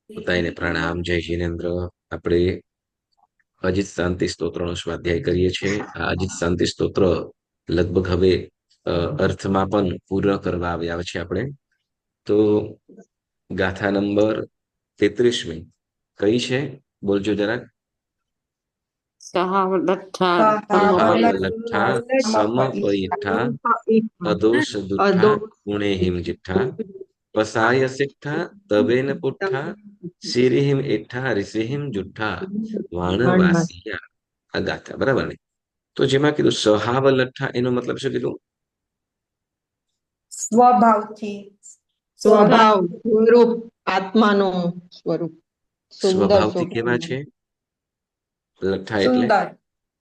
બધાને પ્રણામ. જય જિનેન્દ્ર. આપણે અજીત શાંતિ સ્તોત્રનો સ્વાધ્યાય કરીએ છીએ. આ અજીત શાંતિ સ્તોત્ર લગભગ હવે અર્થમાં પણ પૂર્ણ કરવા આવ્યા છે આપણે. તો ગાથા નંબર 33મી કઈ છે? બોલજો જરાક. સહાવલઠ્ઠા સહાવલઠ્ઠા સમપયિઠ્ઠા અદોષ દુઠ્ઠા ગુણેહિમ જિઠ્ઠા પસાય સિક્ઠા તવેન પુઠ્ઠા સિરિહિમ એઠ્ઠા રિસિહિમ જુઠ્ઠા વાણવાસિયા. આ ગાથા બરાબર ને? તો જેમાં કીધું સહાવલઠ્ઠા એનો મતલબ શું કીધું? સ્વભાવથી સ્વભાવ સ્વરૂપ આત્માનું સ્વરૂપ સુંદર સ્વભાવથી કેવા છે? લઠ્ઠા એટલે સુંદર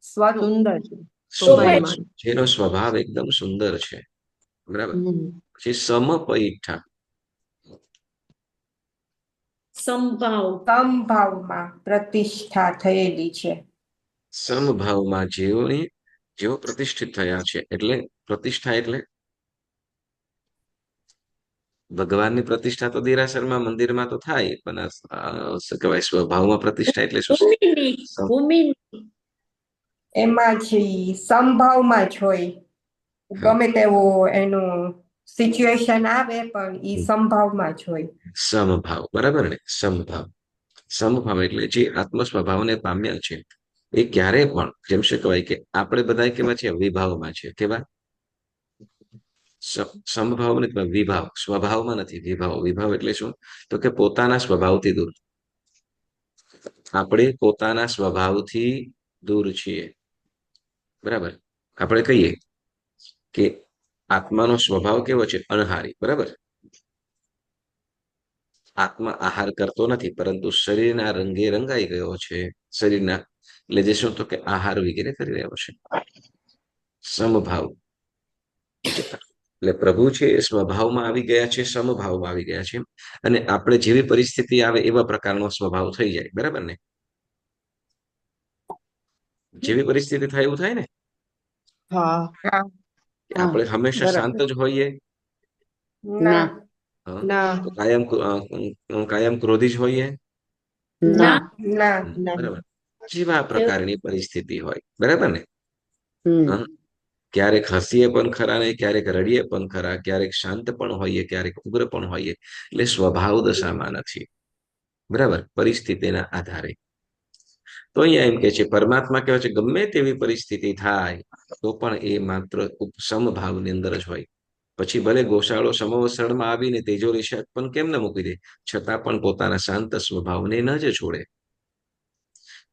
સ્વરૂપ સુંદર છે. સુંદર, જેનો સ્વભાવ એકદમ સુંદર છે. બરાબર. હમ. પછી સમપયિઠ્ઠા સમભાવમાં પ્રતિષ્ઠા થયેલી છે. સમભાવમાં જેઓ પ્રતિષ્ઠિત થયા છે. એટલે પ્રતિષ્ઠા એટલે ભગવાનની પ્રતિષ્ઠા તો દેરાસરમાં મંદિરમાં તો થાય, પણ શું કહેવાય, સ્વભાવમાં પ્રતિષ્ઠા એટલે શું? એમાં જ સંભાવમાં જ હોય. ગમે તેવો એનું સિચ્યુએશન આવે પણ ઈ સંભાવમાં જ હોય. સમભાવ, બરાબર ને? સમભાવ એટલે જે આત્મ સ્વભાવને પામ્યા છે એ ક્યારે પણ, જેમ શું કહેવાય કે આપણે બધા કેવા છે? વિભાવમાં છે. કેવા? સમભાવ નથી, વિભાવ. સ્વભાવમાં નથી, વિભાવ. વિભાવ એટલે શું? તો કે પોતાના સ્વભાવથી દૂર. આપણે પોતાના સ્વભાવથી દૂર છીએ. બરાબર. આપણે કહીએ કે આત્માનો સ્વભાવ કેવો છે? અણહારી. બરાબર. આત્મા આહાર કરતો નથી, પરંતુ શરીરના રંગે રંગાઈ ગયો છે. શરીરના એટલે જે શું, તો કે આહાર વગેરે કરી રહ્યો છે. સમભાવ એટલે પ્રભુ છે એ સ્વભાવમાં આવી ગયા છે, સમભાવમાં આવી ગયા છે. અને આપણે જેવી પરિસ્થિતિ આવે એવા પ્રકારનો સ્વભાવ થઈ જાય. બરાબર ને? જેવી પરિસ્થિતિ થાય એવું થાય ને? હા આપણે હંમેશા શાંત જ હોઈએ? ના ના તો કાયમ ક્રોધી જ હોઈએ? ના ના બરાબર. જેવા પ્રકારની પરિસ્થિતિ હોય. બરાબર ને? હમ. હં? ક્યારેક હસીએ પણ ખરા ને ક્યારેક રડીએ પણ ખરા, ક્યારેક શાંત પણ હોઈએ, ક્યારેક ઉગ્ર પણ હોઈએ. એટલે સ્વભાવ દશામાં નથી. બરાબર. પરિસ્થિતિના આધારે. તો અહીંયા એમ કે છે, પરમાત્મા કહેવાય છે ગમે તેવી પરિસ્થિતિ થાય તો પણ એ માત્ર સમભાવની અંદર જ હોય. પછી ભલે ગોશાળો સમવસરણમાં આવીને તેજોરી શાક પણ કેમ ન મૂકી દે, છતાં પણ પોતાના શાંત સ્વભાવને ન જ છોડે.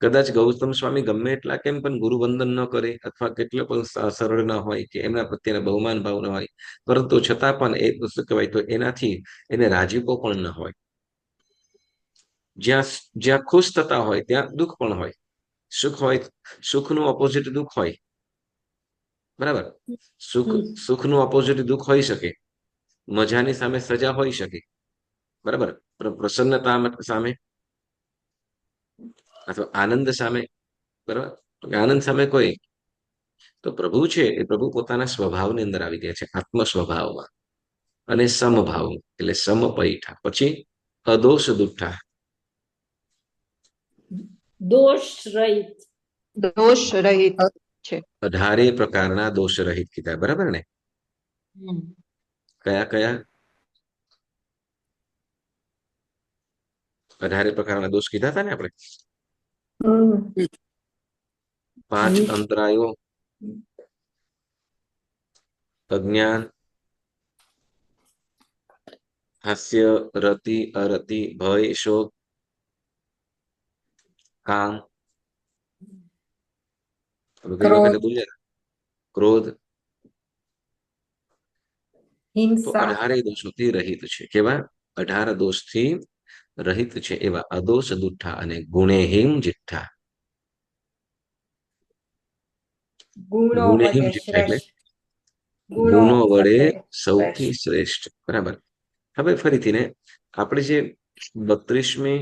કદાચ ગૌતમ સ્વામી ગમે એટલા કેમ પણ ગુરુવંદન ન કરે, અથવા કેટલો પણ સરળ ન હોય, કે એમના પ્રત્યેના બહુમાન ભાવ ન હોય, પરંતુ છતાં પણ એ શું કહેવાય, તો એનાથી એને રાજીપો પણ ન હોય. જ્યાં જ્યાં ખુશ થતા હોય ત્યાં દુઃખ પણ હોય. સુખ હોય, સુખનું ઓપોઝિટ દુઃખ હોય. બરાબર. સુખનું ઓપોઝિટ દુઃખ હોઈ શકે. મજાની સામે સજા હોઈ શકે. બરાબર. પ્રસન્નતા સામે અથવા આનંદ સામે, બરાબર, આનંદ સામે કોઈ, તો પ્રભુ છે એ પ્રભુ પોતાના સ્વભાવની અંદર આવી ગયા છે, આત્મ સ્વભાવમાં. અને સમભાવ એટલે સમપૈઠા. પછી અદોષ દુઠ્ઠા, દોષ રહિત છે. 18 પ્રકારના દોષ રહિત કીધા. બરાબર ને? કયા કયા? 18 પ્રકારના દોષ કીધા હતા ને આપણે. 5 અંતરાયો: અજ્ઞાન, હાસ્ય, રતિ, અરતિ, ભય, શોક, કામ, ગઈ વખતે બોલ્યા ક્રોધ. તો 18 દોષોથી રહિત છે. કેવા? 18 દોષથી રહિત છે એવા અદોષ દુઠ્ઠા અને ગુણેહીમ જિઠ્ઠા. ગુણેહીમ જિઠ્ઠા એટલે ગુણો વડે સૌથી શ્રેષ્ઠ. બરાબર. હવે ફરીથી ને, આપણે જે 32મી,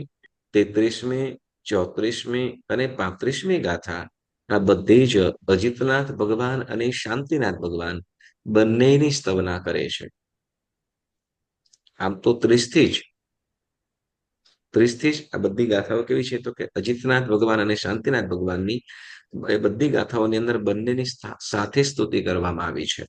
33મી, 34મી અને 35મી ગાથા, આ બધી જ અજીતનાથ ભગવાન અને શાંતિનાથ ભગવાન બંનેની સ્તવના કરે છે. આમ તો 30 થી જ, 30 થી જ આ બધી ગાથાઓ કેવી છે તો કે અજિતનાથ ભગવાન અને શાંતિનાથ ભગવાનની એ બધી ગાથાઓની અંદર બંનેની સાથે સ્તુતિ કરવામાં આવી છે.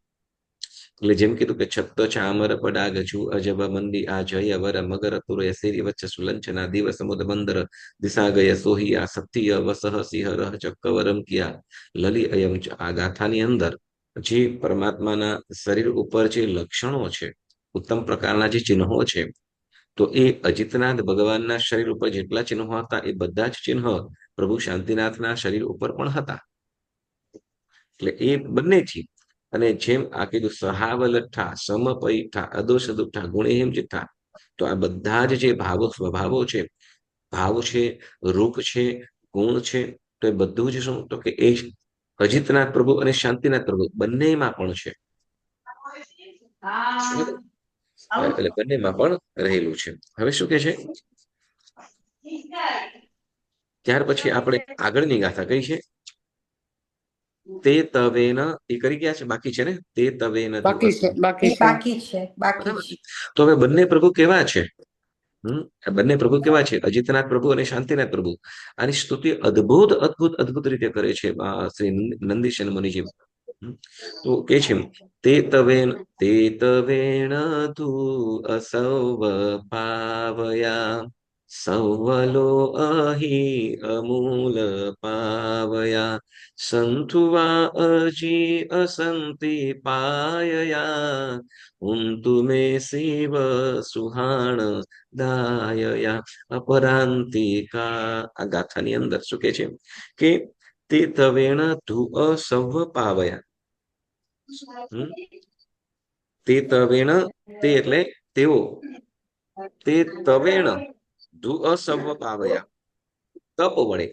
એટલે જેમ કીધું કે છત્તો ચામર પડા ગજુ અજબ મંદી આ જય વર મગર તુરય શેરી વચ્ચે સુલંચના દિવ સમુદ બંદર દિશા ગય સોહિયા સત્ય વસહ સિંહ રહ ચક્કવરમ કિયા લલી અયમ આ ગાથાની અંદર જે પરમાત્માના શરીર ઉપર જે લક્ષણો છે, ઉત્તમ પ્રકારના જે ચિહ્નો છે, તો એ અજિતનાથ ભગવાનના શરીર ઉપર જેટલા ચિહ્નો હતા એ બધા જ ચિહ્ન પ્રભુ શાંતિનાથના શરીર ઉપર પણ હતા. એટલે એ બંનેથી અને જેમ આ કીધું સહાવલઠ્ઠા સમપૈઠા અદોષદુઠ્ઠા ગુણેહિમ ચિઠ્ઠા, તો આ બધા જ જે ભાવો સ્વભાવો છે, ભાવ છે, રૂપ છે, ગુણ છે, તો એ બધું જ શું તો કે એ અજિતનાથ પ્રભુ અને શાંતિનાથ પ્રભુ બંનેમાં પણ છે. એટલે બંનેમાં પણ રહેલું છે. હવે શું કે છે ત્યાર પછી આપણે આગળની ગાથા કઈ છે તે તવેન એ કરી ગયા છે, બાકી છે ને તે તવેન બાકી છે, એ બાકી છે. બાકી છે, બાકી બરાબર. છે. તો હવે બંને પ્રભુ કેવા છે? આ બંને પ્રભુ કેવા છે? અજિતનાથ પ્રભુ અને શાંતિનાથ પ્રભુ. આની સ્તુતિ અદ્ભુત અદ્ભુત અદ્ભુત રીતે કરે છે શ્રી નંદીશન મુનિજી. તો કે છે તે તવેણ તું અસૌવ પાવયા સૌવલો અહી અમૂલ પાવયા સંતુવા અજી અસંતિ પાયયા ઉંતુ મે શિવ સુહાણ દાયયા અપરાંતિકા. આ ગાથાની અંદર શું કે છે કે તે તવેણ તું અસૌવ પાવયા. તે તવેણ, તે એટલે તેઓ, તે તવેણ ધુ અસવ પાવયા, તપ વડે.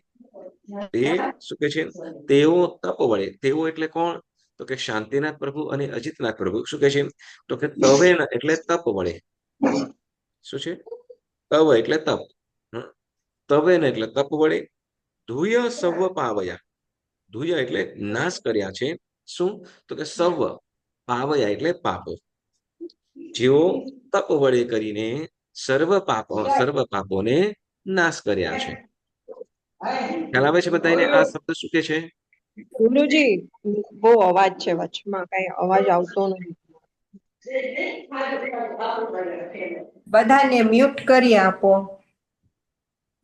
તે શું કે છે તેઓ તપ વડે. તેઓ એટલે કોણ તો કે શાંતિનાથ પ્રભુ અને અજિતનાથ પ્રભુ. શું કે છે તો કે તવેણ એટલે તપ વડે. શું છે? તવ એટલે તપ, તવેણ એટલે તપ વડે, ધુય સવ પાવયા. ધુય એટલે નાશ કર્યા છે. શું તો કે સવ પાવયા એટલે પાપો. જેઓ તપ વડે કરીને સર્વ પાપોને નાશ કર્યા છે. ખ્યાલ આવે છે બધાને આ શબ્દ શું કે છે? ગુરુજી, બહુ અવાજ છે વચમાં, કઈ અવાજ આવતો નથી. બધાને મ્યુટ કરી આપો.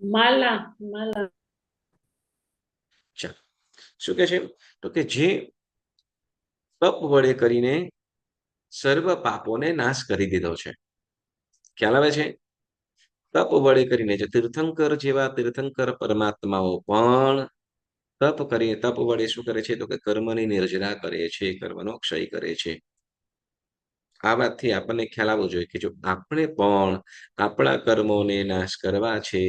માલા માલા ચાલો, શું કે છે તો કે જે તપ વડે કરીને સર્વ પાપોને નાશ કરી દીધો છે. ખ્યાલ આવે છે? તપ વડે કરીને જે તીર્થંકર જેવા તીર્થંકર પરમાત્માઓ પણ તપ વડે શું કરે છે તો કે કર્મની નિર્જરા કરે છે, કર્મનો ક્ષય કરે છે. આ વાતથી આપણને ખ્યાલ આવવો જોઈએ કે જો આપણે પણ આપણા કર્મોને નાશ કરવા છે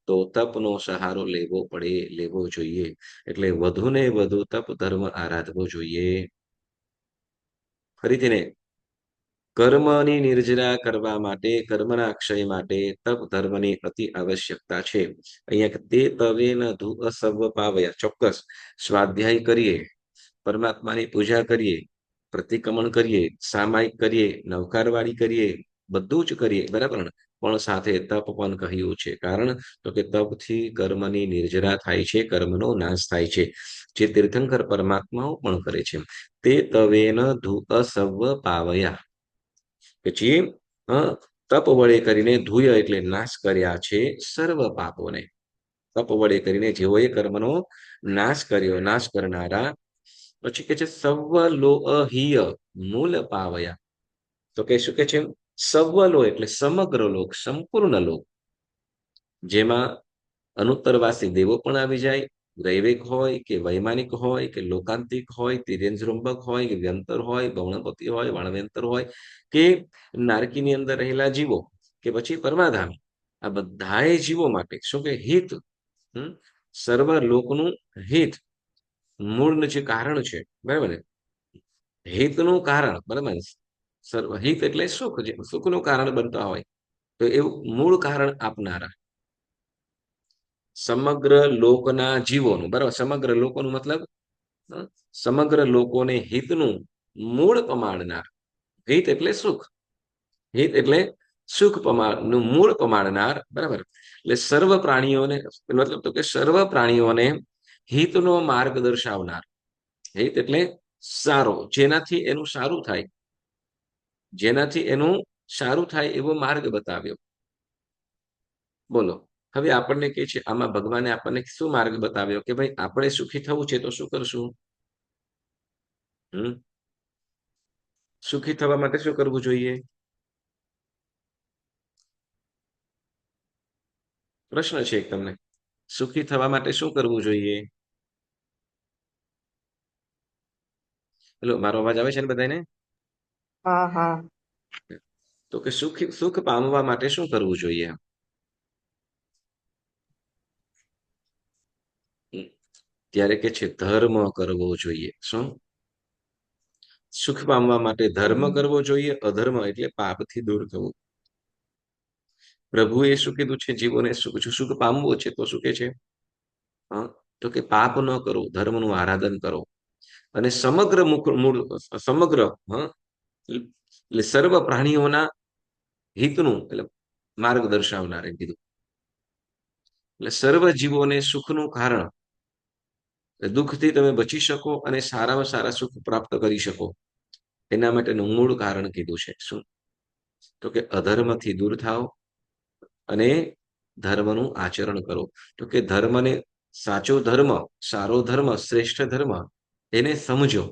તો તપનો સહારો લેવો જોઈએ. એટલે વધુ ને વધુ તપ ધર્મ આરાધવો જોઈએ. ફરીથી ને કર્મની નિર્જરા કરવા માટે, કર્મના ક્ષય માટે તપ ધર્મની અતિ આવશ્યકતા છે. અહીંયા તે તવેન ધુ અસવ પાવયા, ચોક્કસ સ્વાધ્યાય કરીએ, પરમાત્માની પૂજા કરીએ, પ્રતિક્રમણ કરીએ, સામાયિક કરીએ, નવકારવાળી કરીએ, બધું જ કરીએ, બરાબર ને? પણ સાથે તપ પણ કહ્યું છે. કારણ તો કે તપથી કર્મની નિર્જરા થાય છે, કર્મનો નાશ થાય છે, જે તીર્થંકર પરમાત્માઓ પણ કરે છે. તે તવેન ધુ અસવ પાવયા, કે જે તપ વડે કરીને ધુય એટલે નાશ કર્યા છે સર્વ પાપોને. તપ વડે કરીને જેઓએ કર્મનો નાશ કર્યો, નાશ કરનારા. પછી કે છે સવલોહિય મૂલ પાવયા. તો કે શું કે છે સવલો એટલે સમગ્ર લોક, સંપૂર્ણ લોક, જેમાં અનુત્તરવાસી દેવો પણ આવી જાય, દૈવિક હોય કે વૈમાનિક હોય કે લોકાંતિક હોય, તિર્યંજૃંબક હોય કે વ્યંતર હોય, ગૌણપતિ હોય, વાણવ્યંતર હોય કે નારકીની અંદર રહેલા જીવો કે પછી પરમાધામ, આ બધાએ જીવો માટે શું કે હિત, સર્વ લોકનું હિત, મૂળનું જે કારણ છે, બરાબર ને? હિતનું કારણ, બરાબર? સર્વ હિત એટલે સુખ, જે સુખનું કારણ બનતા હોય, તો એવું મૂળ કારણ આપનારા સમગ્ર લોકના જીવોનું, બરાબર? સમગ્ર લોકોનું મતલબ સમગ્ર લોકોને હિતનું મૂળ પમાડનાર. હિત એટલે સુખ, હિત એટલે સુખ નું મૂળ પમાડનાર, બરાબર. એટલે સર્વ પ્રાણીઓને, મતલબ તો કે સર્વ પ્રાણીઓને હિતનો માર્ગ દર્શાવનાર. હિત એટલે સારો, જેનાથી એનું સારું થાય, જેનાથી એનું સારું થાય એવો માર્ગ બતાવ્યો. બોલો, હવે આપણને કે છે આમાં ભગવાને આપણને શું માર્ગ બતાવ્યો કે ભાઈ આપણે સુખી થવું છે તો શું કરશું? સુખી થવા માટે શું કરવું જોઈએ? પ્રશ્ન છે એક તમને, સુખી થવા માટે શું કરવું જોઈએ? હેલો, મારો અવાજ આવે છે ને બધાને? હા હા તો કે સુખ પામવા માટે શું કરવું જોઈએ? ત્યારે કે છે ધર્મ કરવો જોઈએ. શું? સુખ પામવા માટે ધર્મ કરવો જોઈએ. અધર્મ એટલે પાપથી દૂર થવું. પ્રભુએ શું કીધું છે? જીવોને સુખ પામવું છે તો શું કે છે? તો કે પાપ ન કરો, ધર્મનું આરાધન કરો, અને સમગ્ર સમગ્ર એટલે સર્વ પ્રાણીઓના હિતનું એટલે માર્ગ દર્શાવનારે કીધું. એટલે સર્વ જીવોને સુખનું કારણ, દુઃખથી તમે બચી શકો અને સારામાં સારા સુખ પ્રાપ્ત કરી શકો એના માટેનું મૂળ કારણ કીધું છે. શું? તો કે અધર્મથી દૂર થાવ અને ધર્મનું આચરણ કરો. તો કે ધર્મને, સાચો ધર્મ, સારો ધર્મ, શ્રેષ્ઠ ધર્મ એને સમજો.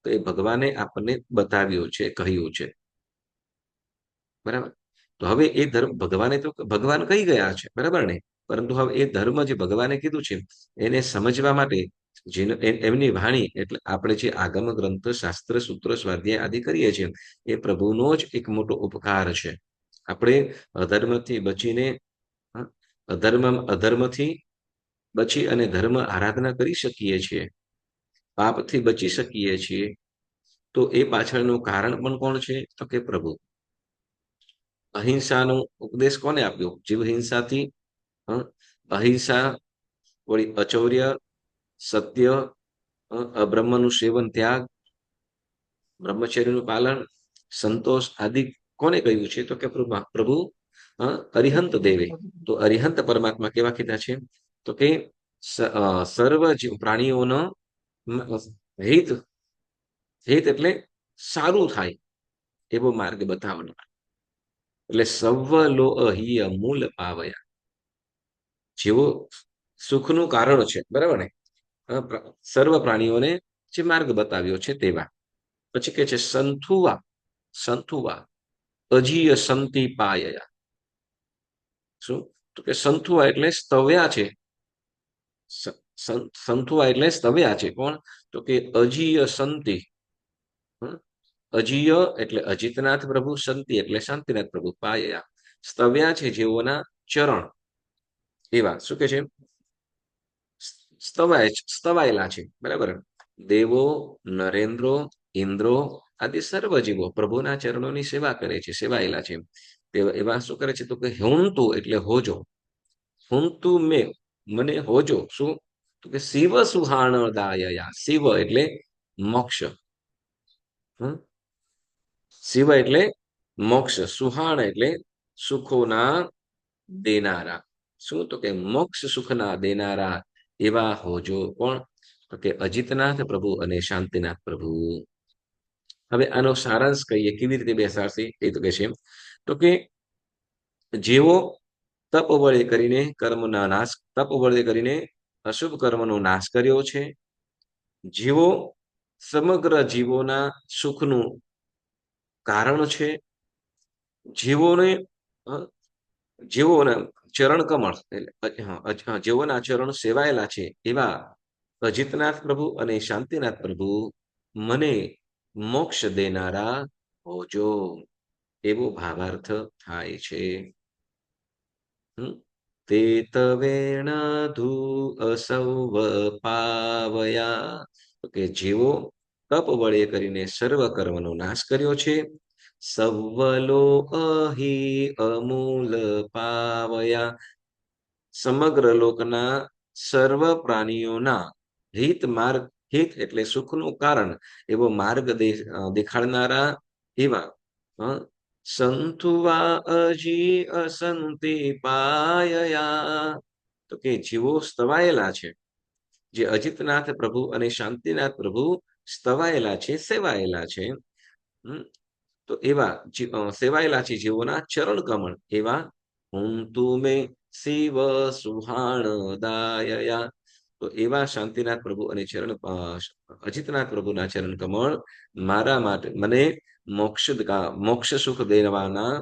તો એ ભગવાને આપણને બતાવ્યું છે, કહ્યું છે, બરાબર. તો હવે એ ધર્મ ભગવાને તો ભગવાન કહી ગયા છે, બરાબર ને? પરંતુ હવે એ ધર્મ જે ભગવાને કીધું છે એને સમજવા માટે એમની વાણી એટલે આપણે જે આગમ ગ્રંથ, શાસ્ત્ર, સૂત્ર, સ્વાધ્યાય આદિ કરીએ છીએ એ પ્રભુનો જ એક મોટો ઉપકાર છે. આપણે અધર્મથી બચીને અધર્મથી બચી અને ધર્મ આરાધના કરી શકીએ છીએ, પાપથી બચી શકીએ છીએ. તો એ પાછળનું કારણ પણ કોણ છે? તો કે પ્રભુ. અહિંસાનો ઉપદેશ કોને આપ્યો? જીવ હિંસાથી, અહિંસા, વળી અચૌર્ય, સત્ય, અબ્રહ્મનું સેવન, ત્યાગ, બ્રહ્મચર્યનું પાલન, સંતોષ આદિ કોને કહ્યું છે? તો કે પ્રભુ અરિહંત દેવે. તો અરિહંત પરમાત્મા કેવા કીધા છે? તો કે સર્વ પ્રાણીઓનો હિત એટલે સારું થાય એવો માર્ગ બતાવનાર. એટલે સવ્વ લો અહિય મૂલ પાવયા, જેવો સુખનું કારણ છે, બરાબર ને? સર્વ પ્રાણીઓને જે માર્ગ બતાવ્યો છે તેવા. પછી કે છે સંથુવા અજીય સંતિ પાયયા. શું? તો કે સંથુવા એટલે સ્તવ્યા છે. સંથુવા એટલે સ્તવ્યા છે. કોણ? તો કે અજીય સંતિ. અજીય એટલે અજીતનાથ પ્રભુ, સંતિ એટલે શાંતિનાથ પ્રભુ, પાયયા સ્તવ્યા છે જેઓના ચરણ એવા. શું કે છે? સ્તવાયેલા છે, બરાબર. દેવો, નરેન્દ્રો, ઇન્દ્રો આદિ સર્વ જીવો પ્રભુના ચરણોની સેવા કરે છે, સેવાયેલા છે. એવા શું કરે છે? તો કે હુંતુ એટલે હોજો. હુંતુ મને હોજો. શું? તો કે શિવ સુહાણદાયયા. શિવ એટલે મોક્ષ. શિવ એટલે મોક્ષ, સુહાણ એટલે સુખોના દેનારા. શું? તો કે મોક્ષ સુખના દેનારા એવા હોજો. કોણ? તો કે અજીતનાથ પ્રભુ અને શાંતિનાથ પ્રભુ. હવે આનો સારાંશ કહીએ, કેવી રીતે બેસાડશે એ તો કે છે તો કે જેવો તપ વડે કરીને તપ વડે કરીને અશુભ કર્મનો નાશ કર્યો છે, જેવો સમગ્ર જીવોના સુખનું કારણ છે, જેઓને ચરણ કમળ જેઓના ચરણ સેવાયેલા છે એવા અજીતનાથ પ્રભુ અને શાંતિનાથ પ્રભુ મને મોક્ષ દેનારા હોજો, એવો ભાવાર્થ થાય છે. તે તવેણ ધૂ અસૌવ પાવયા. તો કે જેવો તપ વડે કરીને સર્વ કર્મનો નાશ કર્યો છે, સવ્વલો અહી અમૂલ પાવયા સમગ્ર લોકના સર્વ પ્રાણીઓના હિત એટલે સુખનું કારણ એવો માર્ગ દેખાડનારા એવા સંતુ વા અજી અસંતિ પાયયા. તો કે જીવો સ્તવાયેલા છે, જે અજિતનાથ પ્રભુ અને શાંતિનાથ પ્રભુ સ્તવાયેલા છે, સેવાયેલા છે. તો એવા સેવાયેલા છે જીવોના ચરણ કમળ એવા હું તુમે શિવ સુહાણ દાયયા. તો એવા શાંતિનાથ પ્રભુ અને અજિતનાથ પ્રભુના ચરણ કમળ મારા માટે મને મોક્ષ સુખ દેવાના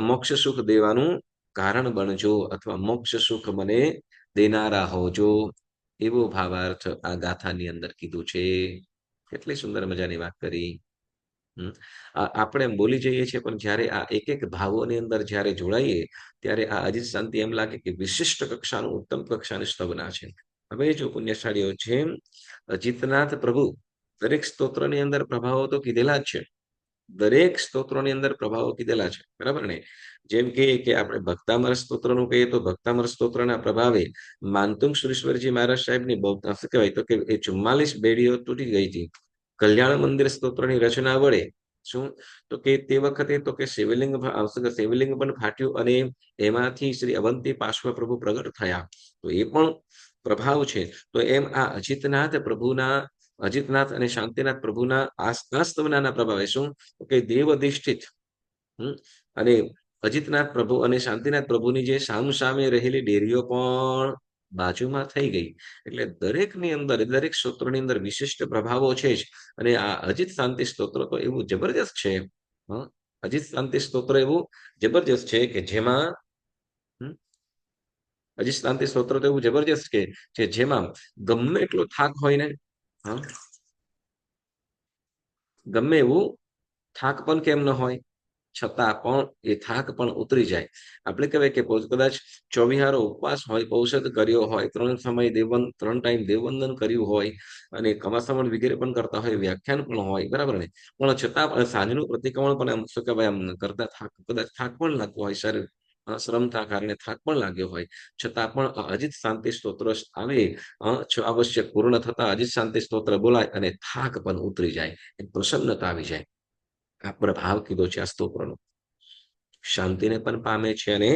મોક્ષ સુખ દેવાનું કારણ બનજો, અથવા મોક્ષ સુખ મને દેનારા હોજો, એવો ભાવાર્થ આ ગાથાની અંદર કીધું છે. કેટલી સુંદર મજાની વાત કરી. આપણે બોલી જઈએ છીએ, પણ જ્યારે આ એક એક ભાવોની અંદર જ્યારે જોડાઈએ ત્યારે આ અજીત શાંતિ એમ લાગે કે વિશિષ્ટ કક્ષાનું, ઉત્તમ કક્ષાની સ્તવના છે. હવે જો પુણ્યશાળીઓ છે, અજીતનાથ પ્રભુ દરેક સ્તોત્રની અંદર પ્રભાવો તો કીધેલા જ છે, દરેક સ્તોત્રોની અંદર પ્રભાવો કીધેલા છે, બરાબર ને? જેમ કે આપણે ભક્તામર સ્તોત્રનું કહીએ તો ભક્તામર સ્તોત્રના પ્રભાવે માનતુંગ સુરેશ્વરજી મહારાજ સાહેબની શું કહેવાય તો કે એ 44 બેડીઓ તૂટી ગઈ હતી કલ્યાણ મંદિર સ્તોત્રની રચના વડે. શું તો કે તે વખતે તો કે શિવલિંગ પણ ફાટ્યું અને એમાંથી શ્રી અવંતી પાર્શ્વ પ્રભુ પ્રગટ થયા. તો એ પણ પ્રભાવ છે. તો એમ આ અજિતનાથ અને શાંતિનાથ પ્રભુના આસ્તવના પ્રભાવે શું કે દેવ અધિષ્ઠિત અને અજિતનાથ પ્રભુ અને શાંતિનાથ પ્રભુની જે સામે રહેલી ડેરીઓ પણ બાજુમાં થઈ ગઈ. એટલે દરેકની અંદર, દરેક સ્તોત્રની અંદર વિશિષ્ટ પ્રભાવો છે જ. અને આ અજિત શાંતિ સ્તોત્ર તો એવું જબરજસ્ત છે, અજિત શાંતિ સ્તોત્ર એવું જબરજસ્ત છે કે જેમાં અજિત શાંતિ સ્તોત્ર તો એવું જબરજસ્ત કે જેમાં ગમે એટલો થાક હોય ને, ગમે એવું થાક પણ કેમ ન હોય, છતાં પણ એ થાક પણ ઉતરી જાય. આપણે કહેવાય કે કદાચ 24 ઉપવાસ હોય, ઔષધ કર્યો હોય, 3 ટાઈમ દેવવંદન કર્યું હોય અને કમાસમણ વગેરે પણ કરતા હોય, વ્યાખ્યાન પણ હોય, બરાબર ને? પણ છતાં સાંજનું પ્રતિક્રમણ પણ એમ શું કહેવાય, એમ કરતા કદાચ થાક પણ લાગતો હોય, શરીર શ્રમના કારણે થાક પણ લાગ્યો હોય, છતાં પણ અજિત શાંતિ સ્તોત્ર આવે, આવશ્યક પૂર્ણ થતા અજિત શાંતિ સ્તોત્ર બોલાય અને થાક પણ ઉતરી જાય, પ્રસન્નતા આવી જાય. આ પ્રભાવ કીધો છે આ સ્તોત્રનો. શાંતિને પણ પામે છે અને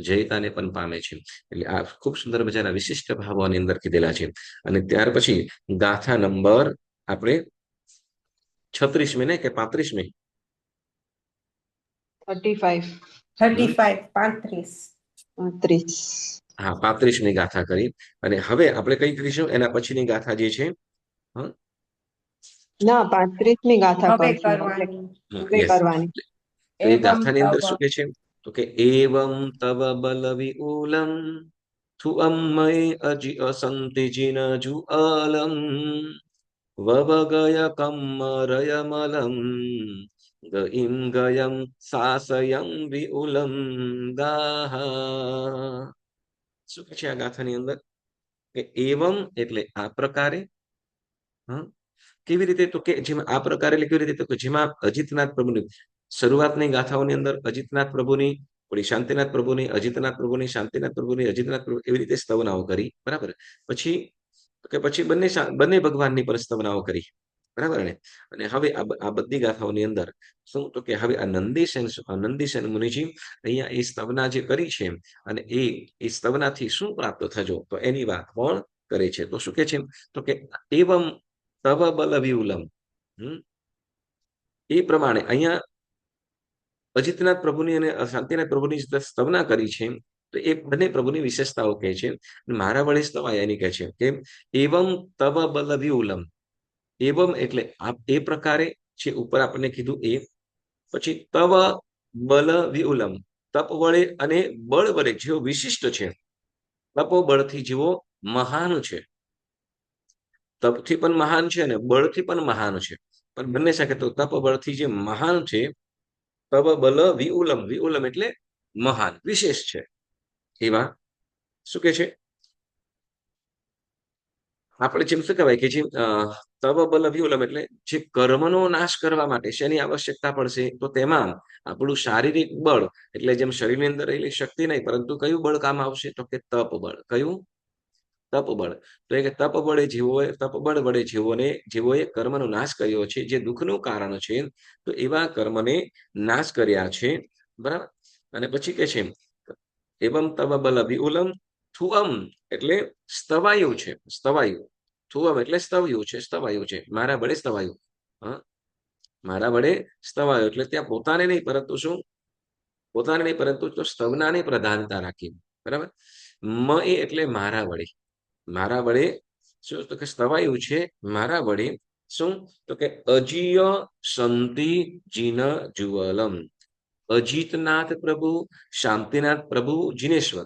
જયતાને પણ પામે છે. એટલે આ ખૂબ સુંદર મજાના વિશિષ્ટ ભાવો આની અંદર કીધેલા છે. અને ત્યાર પછી ગાથા નંબર આપણે 36મી ને કે 35મી? 35. 35. હા, 35મી ગાથા કરી. અને હવે આપણે કઈ કરીશું એના પછીની ગાથા જે છે, ના 35મી ગાથા હવે કરશું કરવાની. હવે કરવાની. તો એ ગાથાની અંદર શું કે છે તો કે એવમ તવ બલ વિઉલમ થુઅમ્મય અજિ અસંતિ જિન જુઅલમ વવગય કમ્મરયમલમ ગઈમ ગયમ સાસયમ વિઉલમ ગાહા. શું કે છે આ ગાથાની અંદર કે એવમ એટલે આ પ્રકારે, કેવી રીતે તો કે જેમાં આ પ્રકારે એટલે કેવી રીતે તો કે જેમાં અજિતનાથ પ્રભુની શરૂઆતની ગાથાઓની અંદર અજિતનાથ પ્રભુની, શાંતિનાથ પ્રભુની, અજિતનાથ પ્રભુની, શાંતિનાથ પ્રભુની, અજિતનાથ પ્રભુ એવી રીતે સ્તવનાઓ કરી, બરાબર? પછી બંને ભગવાનની પણ સ્તવનાઓ કરી, બરાબર ને? અને હવે આ બધી ગાથાઓની અંદર શું તો કે હવે આ નંદીસેન મુનિજી અહીંયા એ સ્તવના જે કરી છે અને એ સ્તવનાથી શું પ્રાપ્ત થજો તો એની વાત પણ કરે છે. તો શું કે છે તો કે એવમ તવ બલ વિઉલમ, એ પ્રમાણે અહીંયા અજિતનાથ પ્રભુની અને શાંતિનાથ પ્રભુની સ્તવના કરી છે. તો એ બંને પ્રભુની વિશેષતાઓ કહે છે. મારા વડે સ્તવાય એની કહે છે કે એવમ તવ બલ વિઉલમ. એવમ એટલે એ પ્રકારે છે, ઉપર આપણને કીધું એ. પછી તવ બલ વિઉલમ, તપ વડે અને બળ વડે જેવો વિશિષ્ટ છે, તપો બળથી જેવો મહાન છે, તપથી પણ મહાન છે અને બળથી પણ મહાન છે. પણ બંને સાથે તો તપ બળથી જે મહાન છે, તવ બલ વિઉલમ, વિઉલમ એટલે મહાન, વિશેષ છે એવા શું કે છે આપણે જેમ શું કહેવાય કે જે તવ બલ વિઉલમ એટલે જે કર્મનો નાશ કરવા માટે શેની આવશ્યકતા પડશે તો તેમાં આપણું શારીરિક બળ એટલે જેમ શરીરની અંદર રહેલી શક્તિ નહીં, પરંતુ કયું બળ કામ આવશે તો કે તપ બળ. કયું? તપબળ. તો એ તપબળે તપબળ વડે જેઓએ કર્મનો નાશ કર્યો છે, જે દુઃખનું કારણ છે, તો એવા કર્મને નાશ કર્યા છે. બરાબર. અને પછી કે છે એવમ તવ બલ વિઉલમ થુઅમ એટલે સ્તવાયું છે, સ્તવાયું. થુઅમ એટલે સ્તવ્યું છે, સ્તવાયું છે, મારા વડે સ્તવાયું. હા, મારા વડે સ્તવાયું એટલે ત્યાં પોતાને નહીં, પરંતુ શું? પોતાને નહીં, પરંતુ તો સ્તવનાને પ્રધાનતા રાખી. બરાબર. મ એ એટલે મારા વડે. મારા વડે શું? તો કે સ્તવાયું છે મારા વડે. શું? તો કે અજીય સંતિ જીન જુવલમ. અજીતનાથ પ્રભુ, શાંતિનાથ પ્રભુ, જીનેશ્વર.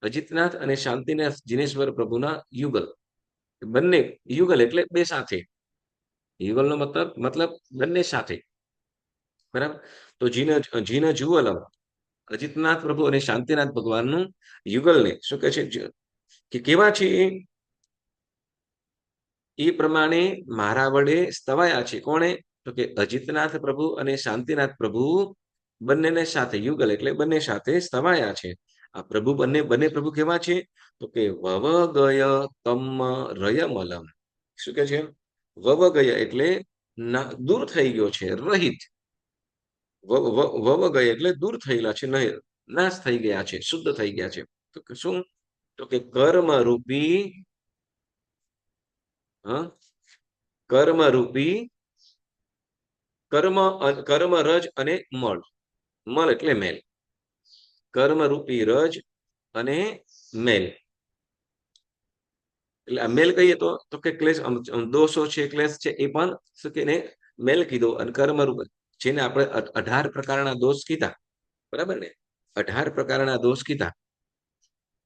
અજીતનાથ અને શાંતિનાથ જીનેશ્વર પ્રભુના યુગલ. બંને યુગલ એટલે બે સાથે. યુગલનો મતલબ બંને સાથે. બરાબર. તો જીન જુવલમ, અજીતનાથ પ્રભુ અને શાંતિનાથ ભગવાનનું યુગલને શું કહે છે કે કેવા છે એ પ્રમાણે મારા વડે સ્તવાયા છે. કોણે? તો કે અજીતનાથ પ્રભુ અને શાંતિનાથ પ્રભુ બંનેને સાથે, યુગલ એટલે બંને સાથે સ્તવાયા છે. આ પ્રભુ બંને પ્રભુ કેવા છે? તો કે વવ ગય તમ રયમલમ. શું કે છે? વવ ગયા એટલે દૂર થઈ ગયો છે, રહિત. વવ ગયા એટલે દૂર થયેલા છે, નાશ થઈ ગયા છે, શુદ્ધ થઈ ગયા છે. તો કે શું? તો કે કર્મરૂપી કર્મરૂપી કર્મ રજ અને મળ. મળ એટલે મેલ. કર્મરૂપી રજ અને મેલ. એટલે આ મેલ કહીએ તો કે ક્લેશ, દોષો છે, ક્લેશ છે, એ પણ શું કે મેલ કીધો. અને કર્મરૂપ જેને આપણે 18 પ્રકારના દોષ કીધા. બરાબર ને? 18 પ્રકારના દોષ કીધા,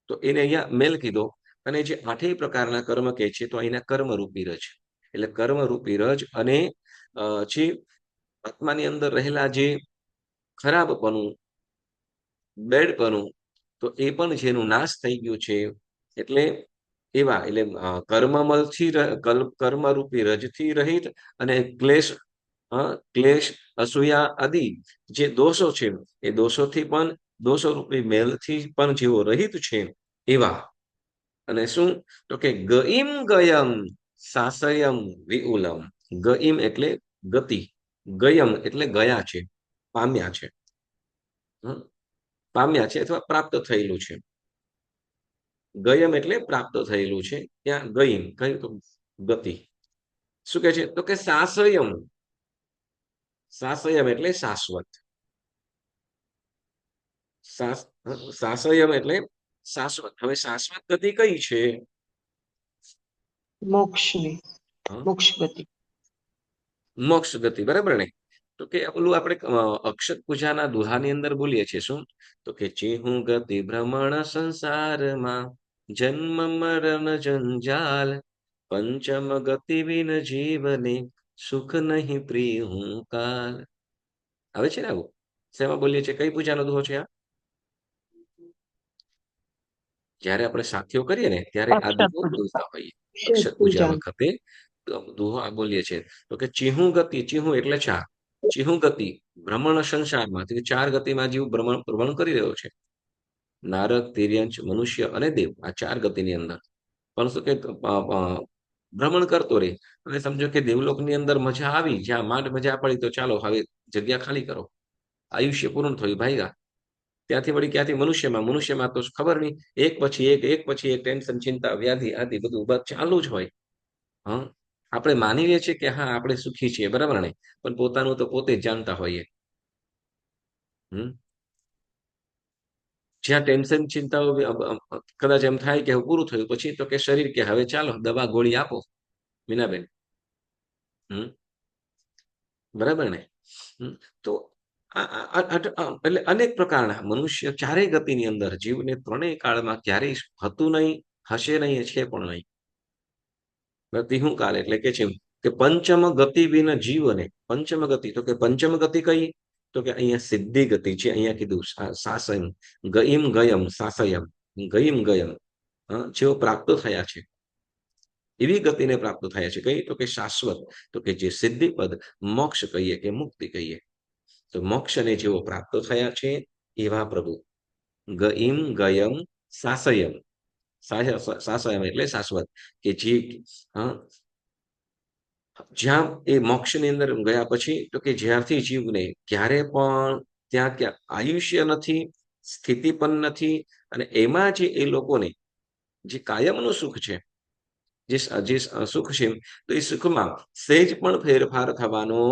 તો એને અહીંયા મેલ કીધો. અને જે 8 પ્રકારના કર્મ કહે છે, તો અહીંના કર્મરૂપી રજ. એટલે કર્મરૂપી રજ અને જે આત્માની અંદર રહેલા જે ખરાબપણું, બેડપણું, તો એ પણ જેનું નાશ થઈ ગયું છે. એટલે એવા એટલે કર્મમલથી કર્મરૂપી રજથી રહિત અને ક્લેશ અસૂયા આદિ જે દોષો છે, એ દોષોથી પણ, દોષોરૂપી મેલથી પણ જેઓ રહિત છે એવા. અને શું? તો કે ગઈમ ગયમ સાસયમ વિઉલમ. ગઈમ એટલે ગતિ, ગયમ એટલે ગયા છે, પામ્યા છે. પામ્યા છે અથવા પ્રાપ્ત થયેલું છે. ગયમ એટલે પ્રાપ્ત થયેલું છે. ત્યાં ગઈમ કયું? તો ગતિ. શું કે છે? તો કે સાસયમ. સાસયમ એટલે શાશ્વત. સાસયમ એટલે શાશ્વત. હવે શાશ્વત ગતિ કઈ છે? મોક્ષની, મોક્ષ ગતિ. મોક્ષ ગતિ. બરાબર ને? તો કે ઓલું આપણે અક્ષત પૂજાના દુહાની અંદર બોલીએ છીએ શું? તો કે ચિહું ગતિ ભ્રમણ સંસારમાં, જન્મ મરણ જંજાલ, પંચમ ગતિ વિન જીવને, સુખ નહીં પ્રિય હું કાલ. આવે છે ને આવું? શેમાં બોલીએ છીએ? કઈ પૂજાનો દુહો છે આ? જયારે આપણે સાથીઓ કરીએ ને ત્યારે આ દુહો બોલતા હોઈએ. અક્ષત પૂજા વખતે દુહો આ બોલીએ છીએ. તો કે ચિહું ગતિ, ચિહું એટલે ચાર. ચિહું ગતિ ભ્રમણ સંસારમાંથી 4 ગતિમાં જીવ ભ્રમણ કરી રહ્યો છે. નારદ, તિર્યંચ, મનુષ્ય અને દેવ, આ 4 ગતિની અંદર. પણ શું કે ભ્રમણ કરતો રહે. અને સમજો કે દેવલોકની અંદર મજા આવી, જ્યાં માંડ મજા પડી, તો ચાલો હવે જગ્યા ખાલી કરો, આયુષ્ય પૂર્ણ થયું, ભાઈગા. ત્યાંથી વળી ક્યાંથી મનુષ્યમાં તો ખબર નહીં, એક પછી એક ટેન્શન, ચિંતા, વ્યાધિ આદિ બધું ચાલુ જ હોય. હા, આપણે માની લઈએ છીએ કે હા આપણે સુખી છીએ, બરાબર ને? પણ પોતાનું તો પોતે જ જાણતા હોઈએ. જ્યાં ટેન્શન, ચિંતાઓ કદાચ એમ થાય કે પૂરું થયું, પછી તો કે શરીર કે હવે ચાલો દવા ગોળી આપો મીનાબેન. બરાબર ને? તો એટલે અનેક પ્રકારના મનુષ્ય 4 ગતિની અંદર જીવને 3 કાળમાં ક્યારેય હતું નહીં, હશે નહીં, છે પણ નહીં. ગતિ શું કાલ એટલે કે છે કે પંચમ ગતિ વિન જીવને. પંચમ ગતિ, તો કે પંચમ ગતિ કઈ? તો કે અહીંયા સિદ્ધિ ગતિ છે. અહીંયા કીધું સાસયમ, ગઈમ ગયમ સાસયમ, ગઈમ ગયમ, જેઓ પ્રાપ્ત થયા છે એવી ગતિને પ્રાપ્ત થયા છે. કઈ? તો કે શાશ્વત. તો કે જે સિદ્ધિપદ, મોક્ષ કહીએ કે મુક્તિ કહીએ. તો મોક્ષને જેઓ પ્રાપ્ત થયા છે એવા પ્રભુ. ગઈમ ગયમ સાસયમ. શાશ્વતમ એટલે શાશ્વત કે જે જ્યાં એ મોક્ષની અંદર ગયા પછી તો કે જ્યારથી જીવને ક્યારે પણ ત્યાં ક્યાં આયુષ્ય નથી, સ્થિતિ પણ નથી, અને એમાં જે એ લોકોને જે કાયમનું સુખ છે, જે સુખ છે, તો એ સુખમાં સહેજ પણ ફેરફાર થવાનો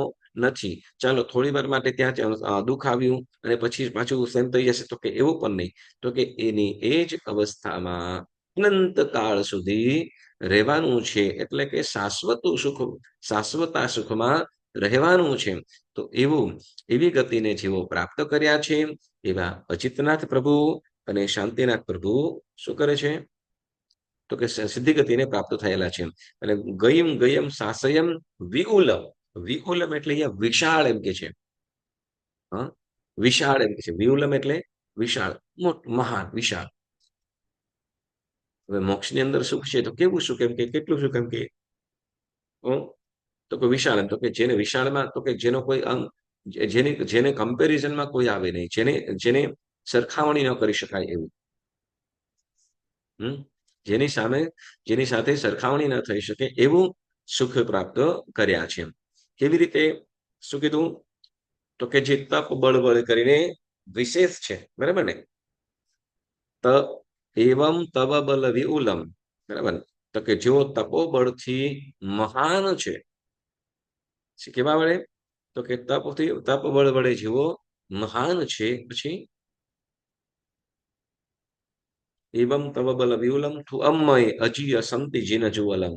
નથી. ચાલો થોડી વાર માટે ત્યાં દુઃખ આવ્યું અને પછી પાછું સેમ થઈ જશે, તો કે એવું પણ નહીં. તો કે એની એ જ અવસ્થામાં અનંત કાળ સુધી રહેવાનું છે, એટલે કે શાશ્વતા સુખમાં રહેવાનું છે. તો એવી ગતિને જેવો પ્રાપ્ત કર્યા છે, એવા અચિતનાથ પ્રભુ અને શાંતિનાથ પ્રભુ શું કરે છે? તો કે સિદ્ધિ ગતિને પ્રાપ્ત થયેલા છે. અને ગયમ સાસયમ વિઉલમ. વિઉલમ એટલે અહીંયા વિશાળ એમ કે છે. વિશાળ એમ કે છે. વિઉલમ એટલે વિશાળ, મહાન, વિશાળ. હવે મોક્ષની અંદર સુખ છે તો કેવું સુખ એમ કે કેટલું સુખ એમ કે તો કે વિશાળ એમ, તો કે જેને વિશાળમાં તો કે જેનો કોઈ જેને કમ્પેરિઝનમાં કોઈ આવે નહીં, જેને સરખામણી ન કરી શકાય એવું. જેની સાથે સરખામણી ન થઈ શકે એવું સુખ પ્રાપ્ત કર્યા છે. કેવી રીતે શું કીધું? તો કે જે તપ બળ કરીને વિશેષ છે, બરાબર ને? એવમ તવ બલ વિઉલમ, બરાબર? તો કે જેઓ તપોબળથી મહાન છે, કેવા વડે? તો કે તપ બળ વડે જેવો મહાન છે. પછી એવમ તવ બલ વિઉલમ તુ અમય અજીય સંતિ જીન જુવલમ.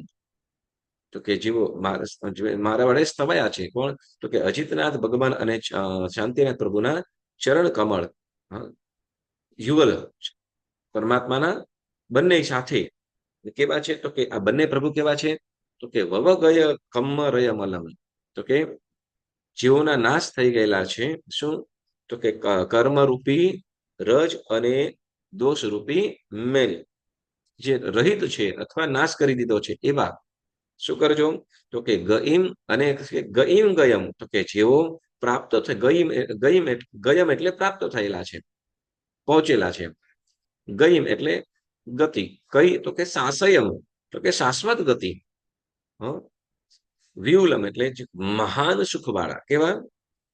તો કે જેવો મારા વડે સ્તવાયા છે. કોણ? તો કે અજિતનાથ ભગવાન અને શાંતિનાથ પ્રભુના ચરણ કમળ, યુગલ પરમાત્માના બંને સાથે કેવા છે? તો કે આ બંને પ્રભુ કેવા છે? તો કે વવગય કમ્મરય મલમ. તો કે જેઓના નાશ થઈ ગયેલા છે. શું? તો કે કર્મરૂપી રજ અને દોષરૂપી મેલ જે રહિત છે અથવા નાશ કરી દીધો છે, એવા શું કરજો? તો કે ગઈમ અને ગયમ, તો કે જેઓ પ્રાપ્ત ગયમ એટલે પ્રાપ્ત થયેલા છે, પહોંચેલા છે. ગઈમ એટલે ગતિ. કઈ? તો કે સાસયમ, તો કે શાશ્વત ગતિ. વિઉલમ એટલે મહાન સુખ વાળા. કેવા?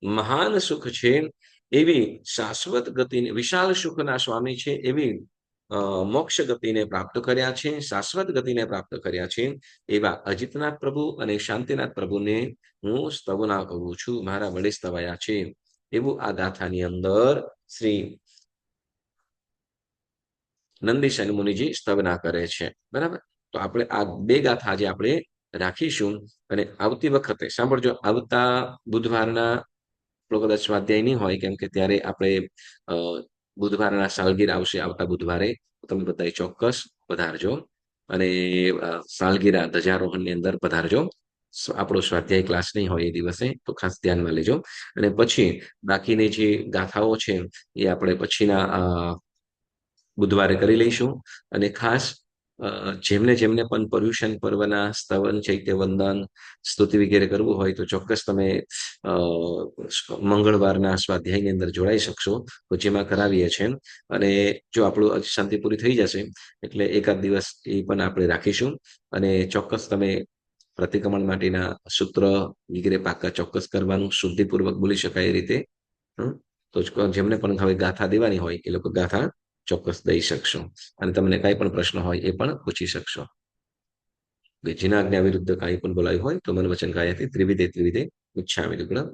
મહાન સુખ છે એવી શાશ્વત ગતિને, વિશાળ સુખના સ્વામી છે એવી મોક્ષ ગતિને પ્રાપ્ત કર્યા છે, શાશ્વત ગતિને પ્રાપ્ત કર્યા છે, એવા અજિતનાથ પ્રભુ અને શાંતિનાથ પ્રભુને હું સ્તવના કરું છું, મારા વડે સ્તવાયા છે. એવું આ ગાથાની અંદર શ્રી નંદીશન મુનિજી સ્તવના કરે છે. બરાબર? તો આપણે આ બે ગાથા આજે આપણે રાખીશું. અને આવતી વખતે સાંભળજો, આવતા બુધવારના કદાચ સ્વાધ્યાય નહીં હોય, કેમ કે ત્યારે આપણે બુધવારના સાલગીર આવશે. આવતા બુધવારે તમે બધા ચોક્કસ પધારજો અને સાલગીરા ધ્વજારોહણની અંદર પધારજો. આપણો સ્વાધ્યાય ક્લાસ નહીં હોય એ દિવસે, તો ખાસ ધ્યાનમાં લેજો. અને પછી બાકીની જે ગાથાઓ છે એ આપણે પછીના બુધવારે કરી લઈશું. અને ખાસ જેમને પણ પર્યુષણ પર્વના સ્તવન, ચૈત્ય વંદન, સ્તુતિ વગેરે કરવું હોય તો ચોક્કસ તમે મંગળવારના સ્વાધ્યાયની અંદર જોડાઈ શકશો, તો જેમાં કરાવીએ છીએ. અને જો આપણું શાંતિ પૂરી થઈ જશે એટલે એકાદ દિવસ એ પણ આપણે રાખીશું. અને ચોક્કસ તમે પ્રતિક્રમણ માટેના સૂત્ર વગેરે પાકા ચોક્કસ કરવાનું, શુદ્ધિપૂર્વક બોલી શકાય એ રીતે. તો જેમને પણ હવે ગાથા દેવાની હોય એ લોકો ગાથા ચોક્કસ દઈ શકશો. અને તમને કાંઈ પણ પ્રશ્ન હોય એ પણ પૂછી શકશો. જેના આજ્ઞા વિરુદ્ધ કાંઈ પણ બોલાયું હોય તો મન વચન કાયાથી ત્રિવિધે મિચ્છામિ દુક્કડમ.